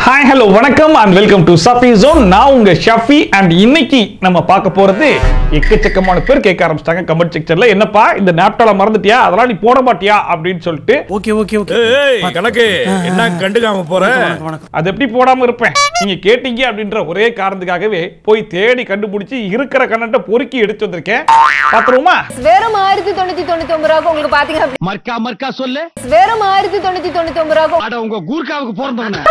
Hi, hello, வணக்கம் and welcome to Safi Zone. நான் உங்க ஷஃபி and இன்னைக்கு நம்ம பார்க்க போறது எக்கச்சக்கமான பேர் கேட்க ஆரம்பிச்சிட்டாங்க கமெண்ட் செக்ஷன்ல. என்னப்பா இந்த நாப்டால மறந்துட்டியா, அதெல்லாம் நீ போட மாட்டியா அப்படின்னு சொல்லிட்டு. ஓகே கணக்கு என்ன கண்டுக்காம போற? அது எப்படி போடாம இருப்பேன், நீங்க கேட்டீங்க அப்படின்ற ஒரே காரணத்துக்காகவே போய் தேடி கண்டுபிடிச்சு இருக்கிற கண்டென்ட்ட பொறுக்கி எடுத்து வந்திருக்கேன். பாத்துருமா? வெறும் 1999 ரூபாய்க்கு உங்களுக்கு பாத்தீங்க மர்க்கா சொல்லு. வெறும் 1999 ரூபாய்க்கு அட உங்க கூர்க்காவுக்கு போறதவனே.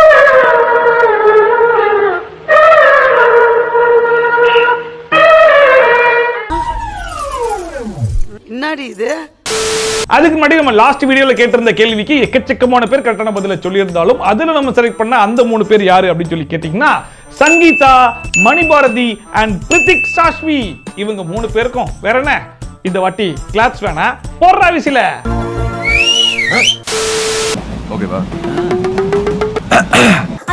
என்னடி இது? அதுக்கு முன்னாடி நம்ம லாஸ்ட் வீடியோல கேட்டிருந்த கேள்விக்கு எக்கச்சக்கமான பேர் கரெக்டான பதில சொல்லியிருந்தாலும் அதுல நம்ம செலக்ட் பண்ண அந்த 3 பேர் யாரு அப்படின்னு சொல்லி கேட்டீங்கன்னா சங்கீதா, மணிபாரதி அண்ட் பிரித்திக் சாஷ்வி. இவங்க 3 பேருக்கும் வேற என்ன இந்த வாட்டி கிளாப்ஸ் வேணா போடுறா விசில. ஓகேவா?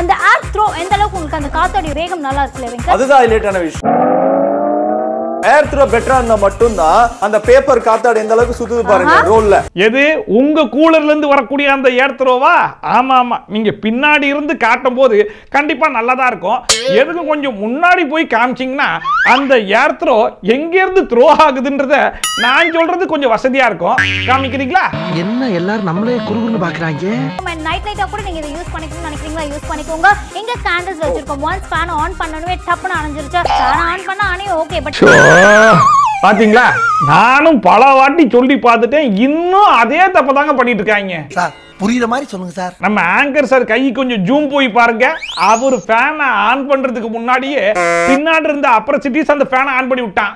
அந்த ஏர் த்ரோ எந்த அளவுக்கு உங்களுக்கு அந்த காத்தோட வேகம் நல்லா இருக்குல்ல? அதுதான் ஹைலைட்டான விஷயம். ஏர் த்ரோ பெட்டரா இருந்தா மட்டும் தான் அந்த பேப்பர் காத்தாடி எந்த அளவுக்கு சுத்துது பாருங்க ரோல்ல. எது உங்க கூலர்ல இருந்து வரக்கூடிய அந்த ஏர் த்ரோவா? ஆமா ஆமா, நீங்க பின்னாடி இருந்து காட்டும் போது கண்டிப்பா நல்லதா இருக்கும். எதுக்கு கொஞ்சம் முன்னாடி போய் காமிச்சீங்கன்னா அந்த ஏர் த்ரோ எங்க இருந்து த்ரோ ஆகுதுன்றத நான் சொல்றது கொஞ்சம் வசதியா இருக்கும். காமிக்கிறீங்களா? என்ன எல்லாரும் நம்மளே குறுகுறுன்னு பாக்குறாங்க. நைட் லைட்டா கூட நீங்க இத யூஸ் பண்ணிக்கணும்னு நினைக்கிறீங்களா? யூஸ் பண்ணிக்கோங்க. இங்க கேண்டில்ஸ் வச்சிருக்கோம். ஒன்ஸ் ஃபேன் ஆன் பண்ணனுமே டப்புன்னு அணைஞ்சிருச்சு. ஃபேன் ஆன் பண்ணா அணைய ஓகே, பட் பாத்தீங்களா, நானும் பல வாட்டி சொல்லி பார்த்துட்டேன், இன்னும் அதே தப்ப தாங்க பண்ணிட்டு இருக்காங்க. சார் புரியுற மாதிரி சொல்லுங்க சார். நம்ம ஆங்கர் சார் கை கொஞ்சம் ஜூம் போய் பாருங்க. அவர் ஃபேனை ஆன் பண்றதுக்கு முன்னாடியே பின்னாடி இருந்த அப்ரசிட்டிஸ் அந்த ஃபேனை ஆன் பண்ணி விட்டான்.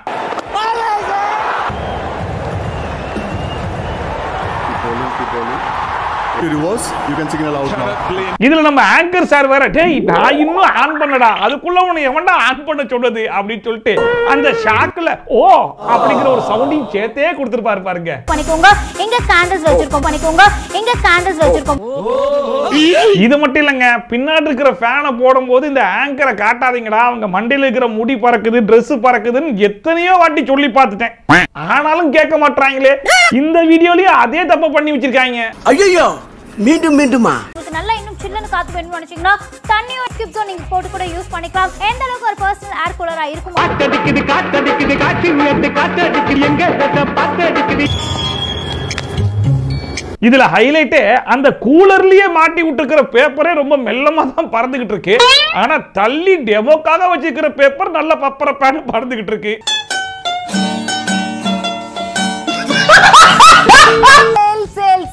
இதுல நம்ம ஆங்கர் சார் வேற, டேய் நான் இன்னும் ஆன் பண்ணடா, அதுக்குள்ள உன்னை எவன்டா ஆன் பண்ண சொல்றது அப்படின்னு சொல்லிட்டு அந்த ஷாக்ல ஓ அப்படிங்கிற ஒரு சவுண்டிங் சேர்த்தே கொடுத்துருப்பாரு பாருங்க. பண்ணிக்கோங்க. இங்க கேண்டில்ஸ் வச்சிருக்கோம். பண்ணிக்கோங்க. இங்க கேண்டில்ஸ் வச்சிருக்கோம். இது மட்டும் இல்லங்க, பின்னாடி இருக்கிற ஃபேனை போடும்போது இந்த ஆங்கரை காட்டாதீங்கடா, அவங்க மண்டையில இருக்கிற முடி பறக்குது, Dress பறக்குதுன்னு எத்தனையோ வாட்டி சொல்லி பார்த்துட்டேன். ஆனாலும் கேட்க மாட்டாங்களே. இந்த வீடியோலயே அதே தப்ப பண்ணி வச்சிருக்காங்க. ஐயோ மீண்டுமா? உங்களுக்கு நல்லா இன்னும் சில்லுன்னு காத்து வேணும்னு நினைச்சீங்கன்னா தண்ணியோ கிப்ஸோ நீங்க போட்டு கூட யூஸ் பண்ணிக்கலாம். எந்த அளவுக்கு ஒரு பர்சனல் ஏர் கூலரா இருக்கும். காத்தடிக்குது காத்தடிக்குது காற்று நேத்து காத்தடிக்குது எங்க பாத்தடிக்குது. இதுல ஹைலைட்டே அந்த கூலர்லயே மாட்டி விட்டுருக்கிற பேப்பரே ரொம்ப மெல்லமா தான் பறந்துகிட்டு இருக்கு. ஆனா தள்ளி டெமோக்காக வச்சிருக்கிற பேப்பர் நல்ல பப்பரப்பான்னு பறந்துகிட்டு இருக்கு.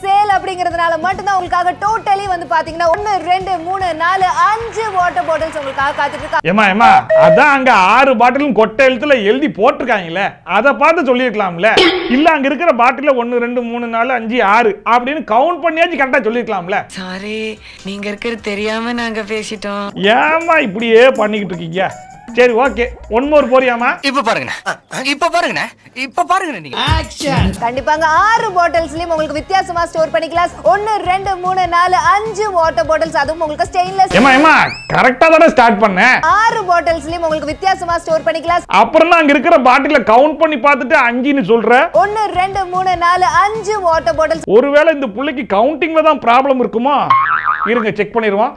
சேல் அப்படிங்கிறதுனால மட்டும் தான் உங்களுக்காக டோட்டலி வந்து பாத்தீங்கன்னா 1 2 3 4 5 வாட்டர் பாட்டில்ஸ் உங்களுக்காக காத்துட்டு இருக்கு. ஏமா அதான் அங்க 6 பாட்டிலும் கொட்டை எழுத்துல எழுதி போட்டிருக்காங்கல்ல, அத பார்த்து சொல்லிருக்கலாம்ல. இல்ல அங்க இருக்கிற பாட்டில 1 2 3 4 5 6 அப்படின்னு கவுண்ட் பண்ணியாச்சு கரெக்டா சொல்லிருக்கலாம்ல. சாரி, நீங்க இருக்கிறது தெரியாம நாங்க பேசிட்டோம். ஏமா இப்படியே பண்ணிக்கிட்டு இருக்கீங்க? சரி ஓகே, ஒன் மோர் போறியாமா? இப்ப பாருங்க நீங்க. கண்டிப்பாங்க 6 பாட்டில்ஸ்லயும் உங்களுக்கு வித்தியாசமா ஸ்டோர் பண்ணிக்கலாம். 1 2 3 4 5 வாட்டர் பாட்டில்ஸ், அதுவும் உங்களுக்கு ஸ்டெயின்லெஸ். ஏமா கரெக்ட்டா தான ஸ்டார்ட் பண்ணேன். 6 பாட்டில்ஸ்லயும் உங்களுக்கு வித்தியாசமா ஸ்டோர் பண்ணிக்கலாம். அப்புறம் தான் அங்க இருக்கிற பாட்டில கவுண்ட் பண்ணி பார்த்துட்டு 5 ன்னு சொல்ற. 1 2 3 4 5 வாட்டர் பாட்டில்ஸ். ஒருவேளை இந்த புள்ளைக்கு கவுண்டிங்ல தான் ப்ராப்ளம் இருக்குமா? இருங்க செக் பண்ணிடுவோம்.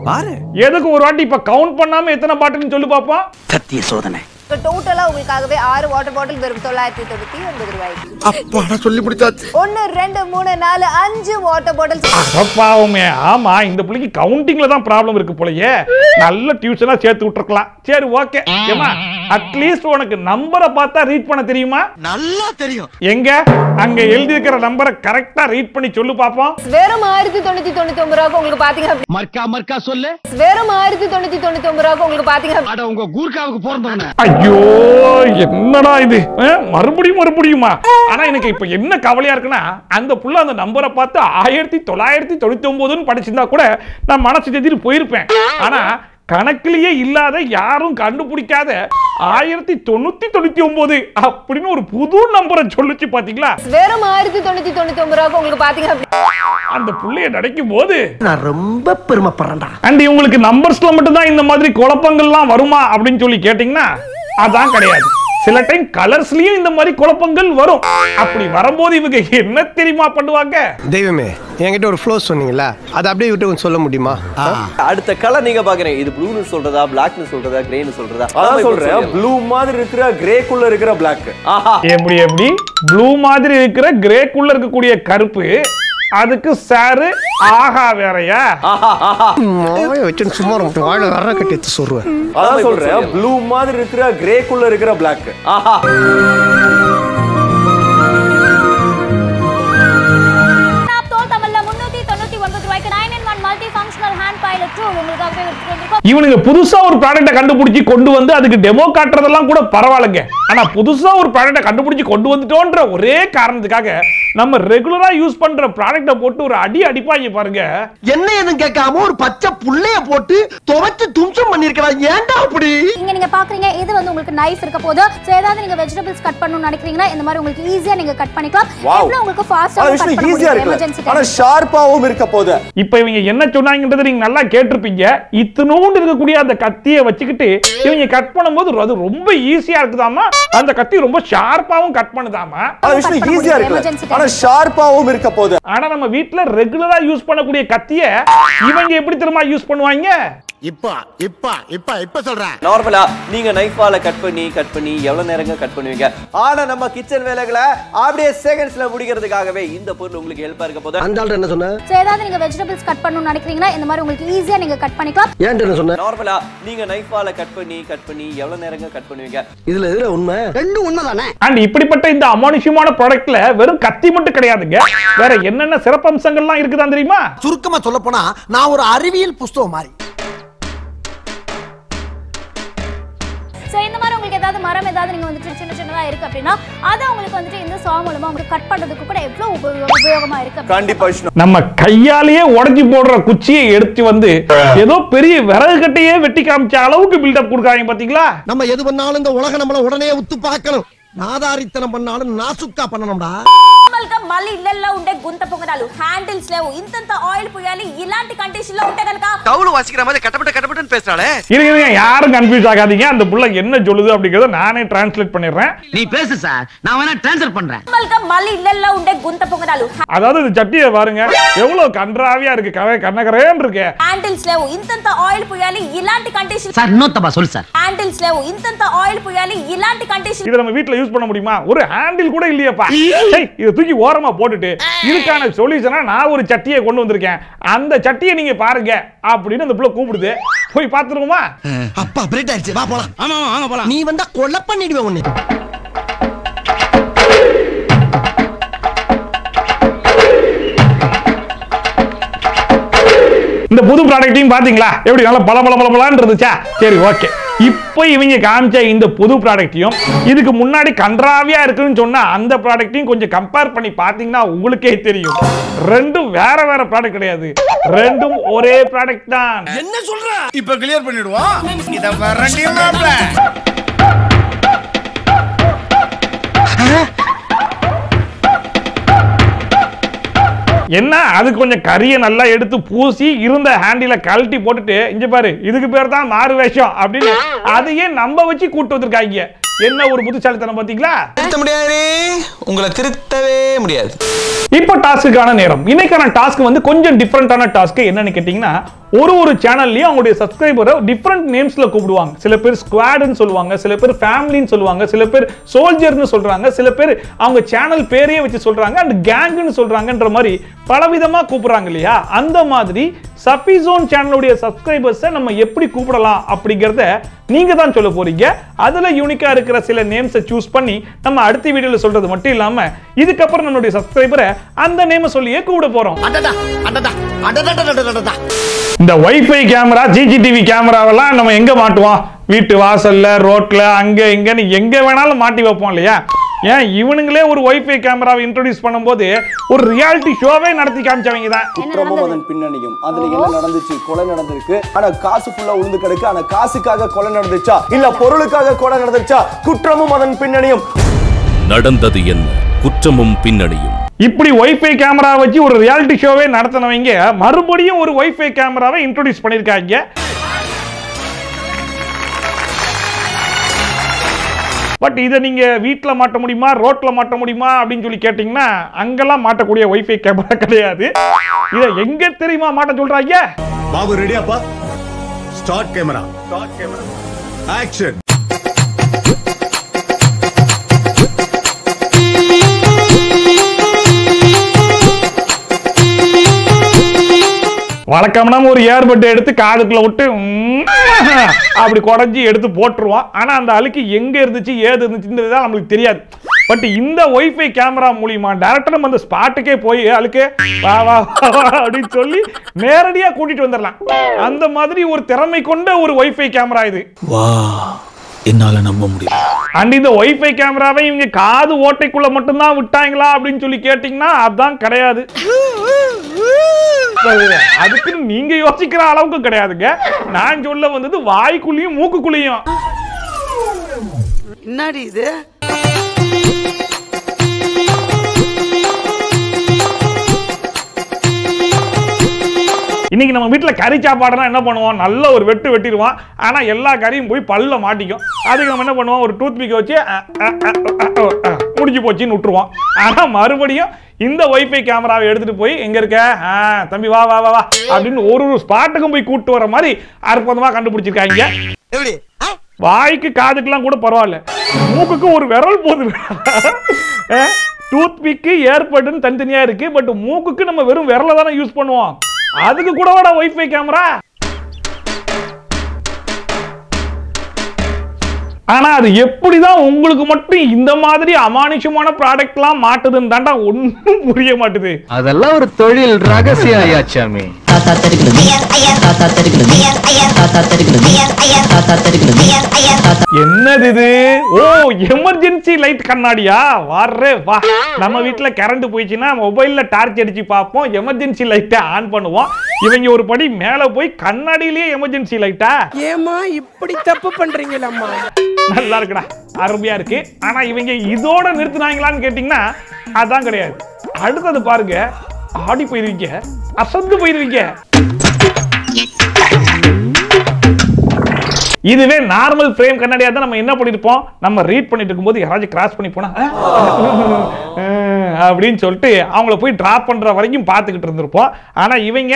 பாரு எதுக்கு ஒரு வாட்டி இப்ப கவுண்ட் பண்ணாம எத்தனை பாட்டில்னு சொல்லி பாப்போம். சத்திய சோதனை. டோட்டலா உங்களுக்காகவே 6 வாட்டர் பாட்டில் வெறும் 999 ரூபாய்க்கு. அப்பா சொல்லி முடிச்சாச்சு. 1 2 3 4 5 வாட்டர் பாட்டில்ஸ். அடப்பாவுமே, ஆமா இந்த புள்ளைக்கு கவுண்டிங்ல தான் ப்ராப்ளம் இருக்கு போலயே. நல்ல டியூஷனா சேர்த்து விட்டுருக்கலாம். சரி ஓகே. ஏமா அட்லீஸ்ட் உனக்கு நம்பரை பார்த்தா ரீட் பண்ண தெரியுமா? நல்லா தெரியும். எங்க அங்க எழுதி இருக்கிற நம்பரை கரெக்டா ரீட் பண்ணி சொல்லு பாப்போம். வெறும் 1999 ரூபாய்க்கு உங்களுக்கு பாத்தீங்க. மர்க்கா சொல்லு. வெறும் 1999 ரூபாய்க்கு உங்களுக்கு பாத்தீங்க. அட உங்க கூர்க்காவுக்கு போறதவனே. ஐயோ என்னடா இது, மறுபடியுமா? ஆனா எனக்கு இப்ப என்ன கவலையா இருக்குன்னா, அந்த புள்ள அந்த நம்பரை பார்த்து 1999 படிச்சிருந்தா கூட நான் மனசு செஞ்சுட்டு போயிருப்பேன். ஆனா கணக்கிலேயே இல்லாத, யாரும் கண்டுபிடிக்காத 1999 அப்படின்னு ஒரு புது நம்பரை சொல்லுச்சு பாத்தீங்களா? வெறும் 1999 ரூபாய்க்கு உங்களுக்கு பாத்தீங்க. அந்த புள்ளைய நினைக்கும் போது நான் ரொம்ப பெருமைப்படுறேன்டா. அண்ட் உங்களுக்கு நம்பர்ஸ்ல மட்டும் தான் இந்த மாதிரி குழப்பங்கள்லாம் வருமா அப்படின்னு சொல்லி கேட்டீங்கன்னா அதான் கிடையாது. சில டைம் கலர்ஸ்லயும் இந்த மாதிரி குழப்பங்கள் வரும். அப்படி வரும்போது இவங்க என்ன தெரியுமா பண்ணுவாங்க? தெய்வமே, என்கிட்ட ஒரு ஃப்ளோ சொன்னீங்களா, அதை அப்படியே விட்டு கொஞ்சம் சொல்ல முடியுமா? அடுத்த கலர் நீங்க பாக்குறீங்க, இது ப்ளூன்னு சொல்றதா, பிளாக்னு சொல்றதா, கிரேன்னு சொல்றதா? அதான் சொல்றேன், ப்ளூ மாதிரி இருக்கிற கிரேக்குள்ள இருக்கிற பிளாக். எப்படி ப்ளூ மாதிரி இருக்கிற கிரேக்குள்ள இருக்கக்கூடிய கருப்பு, அதுக்கு சாரு ஆஹா வேறயா? வச்சு சும்மா வாழ வர கட்டி சொல்றேன். அதான் சொல்றேன், ப்ளூ மாதிரி இருக்கிற கிரேக்குள்ள இருக்கிற பிளாக். இவனுங்க புதுசா ஒரு ப்ராடக்ட்டை கண்டுபிடிச்சி கொண்டு வந்து அதுக்கு டெமோ காட்டுறதெல்லாம் கூட பரவாயில்லைங்க. ஆனா புதுசா ஒரு ப்ராடக்ட்டை கண்டுபிடிச்சி கொண்டு வந்துட்டோன்ற ஒரே காரணத்துக்காக நம்ம ரெகுலரா யூஸ் பண்ற ப்ராடக்ட்டை போட்டு ஒரு அடிப்பாங்க பாருங்க. என்ன எதுவும் கேட்காம ஒரு பச்சை புள்ளைய போட்டு துவைச்சு தும்சம் பண்ணிருக்கலாம். ஏன்டா அப்படி? இங்க நீங்க பாக்குறீங்க, இது வந்து உங்களுக்கு நைஃப் இருக்க போது. சோ ஏதாவது நீங்க வெஜிடபிள்ஸ் கட் பண்ணனும் நினைக்கிறீங்கன்னா இந்த மாதிரி உங்களுக்கு ஈஸியா நீங்க கட் பண்ணிக்கலாம். எவ்வளவு உங்களுக்கு ஃபாஸ்டா கட் பண்ண முடியும் எமர்ஜென்சி. ஆனா ஷார்ப்பாவும் இருக்க போகுது. இப்போ இவங்க என்ன சொன்னாங்கன்றது நீங்க நல்லா கேட்டிருப்பீங்க. இத்தனோண்டு இருக்கக்கூடிய அந்த கத்தியை வச்சுக்கிட்டு இவங்க கட் பண்ணும்போது அது ரொம்ப ஈஸியா இருக்குதாமா, அந்த கத்தி ரொம்ப ஷார்ப்பாவும் கட் பண்ணுதாமா. ஈஸியா இருக்கு, ஆனா ஷார்ப்பாவும் இருக்க போகுது. ஆனா நம்ம வீட்ல ரெகுலரா யூஸ் பண்ணக்கூடிய கத்தியை இவங்க எப்படி தெரியுமா யூஸ் பண்ணுவாங்க? இப்ப சொல்றேன். நார்மலா நீங்க நைஃபால கட் பண்ணி எவ்வளவு நேரங்க கட் பண்ணுவீங்க? ஆனா நம்ம கிச்சன் வேலைகளை அப்படியே செகண்ட்ஸ்ல முடிக்கிறதுக்காகவே இந்த பொருள் உங்களுக்கு ஹெல்ப்பா இருக்க போகுது. அந்த ஆளு என்ன சொன்னா? சோ ஏதாவது நீங்க வெஜிடபிள்ஸ் கட் பண்ணனும் நினைக்கிறீங்கன்னா இந்த மாதிரி உங்களுக்கு ஈஸியா நீங்க கட் பண்ணிக்கலாம். ஏன்டா என்ன சொன்னா? நார்மலா நீங்க நைஃபால கட் பண்ணி எவ்வளவு நேரங்க கட் பண்ணுவீங்க? இதுல எது உண்மை? ரெண்டும் உண்மைதானே. அண்ட் இப்படிப்பட்ட இந்த அமானுஷ்யமான ப்ராடக்ட்ல வெறும் கத்தி மட்டும் கிடையாதுங்க, வேற என்னென்ன சிறப்பம்சங்கள்லாம் இருக்குதான் தெரியுமா? சுருக்கமா சொல்ல போனா நான் ஒரு அறிவியல் புஸ்தகம் மாதிரி. சோ இந்த மாதிரி உங்களுக்கு ஏதாவது மரம் ஏதாவது நீங்க வந்து சின்னதா இருக்கு அப்படினா அத உங்களுக்கு வந்து இந்த சா மூலமா உங்களுக்கு கட் பண்றதுக்கு கூட எவ்வளவு உபயோகமா இருக்கு. கண்டிப்பா நம்ம கையாலேயே உடைச்சு போடுற குச்சியை எடுத்து வந்து ஏதோ பெரிய விறகு கட்டையே வெட்டி காமிச்ச அளவுக்கு பில்டப் கொடுக்காங்க பாத்தீங்களா? நம்ம எது பண்ணாலும் இந்த உலகம் நம்மள உடனே உத்து பார்க்கணும். నాదారితనం పన్నాడు నాసుక్కా పన్ననమ్మడా నార్మల్గా మళ్ళీ ఇళ్ళల్లో ఉండే గుంత పొగడాలు హ్యాండిల్స్ లేవు ఇంతంత ఆయిల్ పోయాలి ఇలాంటి కండిషన్ లో ఉంటే గనుక కౌలు వాసికిற மாதிரி கட்டப்பட்டு பேசுறாளே. இருங்க யாரும் கன்ஃபியூஸ் ஆகாதீங்க, அந்த புள்ள என்ன சொல்லுது அப்படிங்கறத நானே டிரான்ஸ்லேட் பண்ணிடுறேன். நீ பேசு சார், நான் வேணா ட்ரான்ஸ்லேட் பண்றேன். நார்மல்గా మళ్ళీ ఇళ్ళల్లో ఉండే గుంత పొగడాలు அதாவது இந்த சட்டியை பாருங்க எவ்வளவு கன்றாவியா இருக்கு, கண்ணகரேன்னு இருக்கு. హ్యాండిల్స్ లేవు ఇంతంత ఆయిల్ పోయాలి ఇలాంటి కండిషన్ சார் இன்னொத்தப்பா சொல்லு சார். హ్యాండిల్స్ లేవు ఇంతంత ఆయిల్ పోయాలి ఇలాంటి కండిషన్ இத நம்ம வீட்ல யூஸ் பண்ண முடியுமா? ஒரு ஹேண்டில் கூட இல்லையப்பா. இத தூக்கி ஓரமா போட்டுட்டு இதுக்கான சொல்யூஷனா நான் ஒரு சட்டியை கொண்டு வந்திருக்கேன், அந்த சட்டியை நீங்க பாருங்க அப்படின்னு அந்த புள்ள கூப்பிடுது. போய் பாத்துருவோமா? அப்பா பிரேட் ஆயிடுச்சு, வா போலாம். ஆமா வாங்க போலாம். நீ வந்தா கொலை பண்ணிடுவே உன்னை. இந்த புது ப்ராடக்ட்டையும் பாத்தீங்களா எப்படி நல்ல பலன்னு இருந்துச்சா? சரி ஓகே, இப்போ இவங்க காமிச்ச இந்த புது ப்ராடக்ட்டையும் இதுக்கு முன்னாடி கன்றாவியா இருக்குன்னு சொன்னா அந்த ப்ராடக்ட்டையும் கொஞ்சம் கம்பேர் பண்ணி பாத்தீங்கன்னா உங்களுக்கே தெரியும், ரெண்டும் வேற ப்ராடக்ட் கிடையாது, ரெண்டும் ஒரே ப்ராடக்ட் தான். என்ன சொல்ற? இப்ப கிளியர் பண்ணிடுவோம். இத வரண்டியமாப்ல. என்ன அது கொஞ்சம் கறியை நல்லா எடுத்து பூசி இருந்த ஹேண்டில கழட்டி போட்டுட்டு இங்க பாரு இதுக்கு பேர் தான் மாறு வேஷம் அப்படின்னு அதையே நம்ப வச்சு கூட்டு வந்திருக்காங்க. என்ன ஒரு புத்திசாலித்தனம் பாத்தீங்களா? திருத்த முடியாது, உங்களை திருத்தவே முடியாது. இப்போ டாஸ்க்குக்கான நேரம். இன்னைக்கான டாஸ்க் வந்து கொஞ்சம் டிஃபரெண்டான டாஸ்க். என்னன்னு கேட்டீங்கன்னா, ஒரு சேனல்லயும் அவங்களுடைய சப்ஸ்கிரைபரை டிஃபரெண்ட் நேம்ஸ்ல கூப்பிடுவாங்க. சில பேர் ஸ்குவாட்னு சொல்லுவாங்க, சில பேர் ஃபேமிலின்னு சொல்லுவாங்க, சில பேர் சோல்ஜர்னு சொல்றாங்க, சில பேர் அவங்க சேனல் பேரையே வச்சு சொல்றாங்க, அண்ட் கேங்னு சொல்றாங்கன்ற மாதிரி பலவிதமா கூப்பிடுறாங்க இல்லையா? அந்த மாதிரி சஃபிசோன் சேனலுடைய சப்ஸ்கிரைபர்ஸை நம்ம எப்படி கூப்பிடலாம் அப்படிங்கறத நீங்க தான் சொல்ல போறீங்க. அதுல யூனிக்கா இருக்கிற சில நேம்ஸை சூஸ் பண்ணி நம்ம அடுத்த வீடியோல சொல்றது மட்டும் இல்லாம இதுக்கப்புறம் நம்மளுடைய சப்ஸ்கிரைபரை அந்த நேமை சொல்லியே கூப்பிட போறோம். இந்த வைஃபை கேமரா, சிசிடிவி கேமராவெல்லாம் நம்ம எங்க மாட்டுவோம்? வீட்டு வாசல்ல, ரோட்ல, அங்க இங்கன்னு எங்க வேணாலும் மாட்டி வைப்போம் இல்லையா? ஏன் இவனுங்களே ஒரு வைஃபை கேமராவை இன்ட்ரோடியூஸ் பண்ணும்போது ஒரு ரியாலிட்டி ஷோவே நடத்தி காமிச்சவங்க தான். குற்றமும் அதன் பின்னணியும், அதுல என்ன நடந்துச்சு, கொலை நடந்திருக்கு, ஆனா காசு ஃபுல்லா உழுந்து கிடக்கு, ஆனா காசுக்காக கொலை நடந்துச்சா இல்ல பொருளுக்காக கொலை நடந்துச்சா? குற்றமும் அதன் பின்னணியும். நடந்தது என்ன? குற்றமும் பின்னணியும். இப்படி வைஃபை கேமரா வச்சு ஒரு ரியாலிட்டி ஷோவே நடத்தினவங்க மறுபடியும் ஒரு வைஃபை கேமராவை இன்ட்ரோடியூஸ் பண்ணிருக்காங்க. பட் இதை நீங்க வீட்டுல மாட்ட முடியுமா, ரோட்ல மாட்ட முடியுமா அப்படின்னு சொல்லி கேட்டீங்கன்னா அங்கெல்லாம் மாட்டக்கூடிய வைஃபை கேமரா கிடையாது. இதை எங்க தெரியுமா மாட்ட சொல்றாங்க? பாபு ரெடியாப்பா? Start camera. ஆக்ஷன். வழக்கம்னா ஒரு ஏர்பட் எடுத்து காதுக்குள்ள விட்டு அப்படி குறைஞ்சி எடுத்து போட்டுருவோம். ஆனா அந்த அழுக்கு எங்க இருந்துச்சு ஏது இருந்துச்சுன்றது நம்மளுக்கு தெரியாது. பட் இந்த வைஃபை கேமரா மூலியமா டைரக்டா நம்ம அந்த ஸ்பாட்டுக்கே போய் அழுக்கு வா வா அப்படின்னு சொல்லி நேரடியா கூட்டிட்டு வந்துடலாம். அந்த மாதிரி ஒரு திறமை கொண்ட ஒரு வைஃபை கேமரா இது. வா, என்னால நம்ப முடியல. அண்ட் இந்த வைஃபை கேமராவை இவங்க காது ஓட்டைக்குள்ள மட்டும்தான் விட்டாங்களா அப்படின்னு சொல்லி கேட்டீங்கன்னா அதான் கிடையாது. அதுக்கு நீங்க யோசிக்கிற அளவுக்கு கிடையாதுங்க. நான் சொல்ல வந்தது வாய்க்குள்ளேயும் மூக்குக்குள்ளேயும். என்னடி இது? இன்னைக்கு நம்ம வீட்டுல கறி சாப்பாடுனா என்ன பண்ணுவோம், நல்ல ஒரு வெட்டு வெட்டிடுவோம். ஆனா எல்லா கறியும் போய் பல்ல மாட்டிக்கும். அதுக்கு நம்ம என்ன பண்ணுவோம், ஒரு டூத் பிக் வச்சு முடிஞ்சு போச்சுன்னு விட்டுருவோம். ஆனா மறுபடியும் இந்த வைஃபை கேமராவை எடுத்துட்டு போய் எங்க இருக்க தம்பி வா வா வா அப்படின்னு ஒரு ஸ்பாட்டுக்கும் போய் கூட்டு வர மாதிரி அற்புதமா கண்டுபிடிச்சிருக்காங்க. வாய்க்கு காதுக்கெல்லாம் கூட பரவாயில்ல, மூக்குக்கு ஒரு விரல் போகுது. டூத் பிக்கு ஏர்படுன்னு தனித்தனியா இருக்கு. பட் மூக்குக்கு நம்ம வெறும் விரல தானே யூஸ் பண்ணுவோம். அதுக்கு கூட வாடா வைஃபை கேமரா. ஆனா அது எப்படிதான் உங்களுக்கு மட்டும் இந்த மாதிரி அமானுஷமான ப்ராடக்ட்லாம் மாட்டுதுன்னு தாண்டா ஒன்னும் புரிய மாட்டுது. அதெல்லாம் ஒரு தொழில் ரகசியம் ஐயாச்சாமி. என்னது இது? ஓ, எமர்ஜென்சி லைட் கண்ணாடியா? வாரே வா. நம்ம வீட்டுல கரண்ட் போயிடுச்சுன்னா மொபைல்ல டார்ச் அடிச்சு பார்ப்போம், எமர்ஜென்சி லைட்டை ஆன் பண்ணுவோம். இவங்க ஒரு படி மேல போய் கண்ணாடியிலேயே எமர்ஜென்சி லைட்டா? ஏமா இப்படி தப்பு பண்றீங்களம்மா? நல்லா இருக்குடா, அருமையா இருக்கு. ஆனா இவங்க இதோட நிறுத்தினாங்களான்னு கேட்டீங்கன்னா அதான் கிடையாது. அடுத்தது பாருங்க, ஆடி போயிருவீங்க, அசந்து போயிருவீங்க. இதுவே நார்மல் ஃப்ரேம் கண்ணாடியா தான் நம்ம என்ன பண்ணிருப்போம், நம்ம ரீட் பண்ணிட்டு இருக்கும்போது யாராச்சும் கிராஸ் பண்ணி போனா அப்படின்னு சொல்லிட்டு அவங்கள போய் டிராப் பண்ற வரைக்கும் பார்த்துக்கிட்டு இருந்திருப்போம். ஆனா இவங்க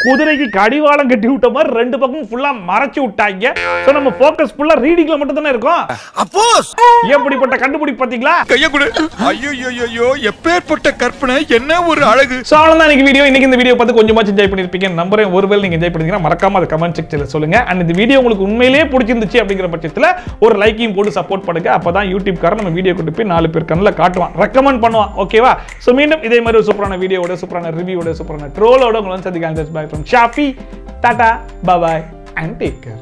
குதிரைக்கு கடிவாளம் கட்டி விட்ட மாதிரி ரெண்டு பக்கம் ஃபுல்லா மறைச்சு விட்டாங்க. சோ நம்ம ஃபோக்கஸ் ஃபுல்லா ரீடிங்ல மட்டும் தானே இருக்கும். அப்போஸ் எப்படிப்பட்ட கண்டுபிடிப்பு பாத்தீங்களா? கைய கொடு. ஐயோ எப்பேற்பட்ட கற்பனை, என்ன ஒரு அழகு. சோ அவ்வளவுதான் இன்னைக்கு வீடியோ. இன்னைக்கு இந்த வீடியோ பார்த்து கொஞ்சமாச்சும் என்ஜாய் பண்ணிருப்பீங்க நம்புறேன். ஒருவேளை நீங்க என்ஜாய் பண்ணீங்கன்னா மறக்காம அதை கமெண்ட் செக்ஷன்ல சொல்லுங்க. அண்ட் இந்த வீடியோ உங்களுக்கு உண்மையிலேயே பிடிச்சிருந்துச்சு அப்படிங்கிற பட்சத்துல ஒரு லைக்கையும் போட்டு சப்போர்ட் பண்ணுங்க. அப்பதான் யூடியூப் காரன் நம்ம வீடியோ கொண்டு போய் 4 பேர் கண்ணுல காட்டுவான், ரெக்கமெண்ட் பண்ணுவான். ஓகேவா? சோ மீண்டும் இதே மாதிரி ஒரு சூப்பரான வீடியோவோட, சூப்பரான ரிவ்யூவோட, சூப்பரான ட்ரோலோட உங்களை வந்து சந்திக்கலாம். Bye from Shafi. Tata, bye bye and take care.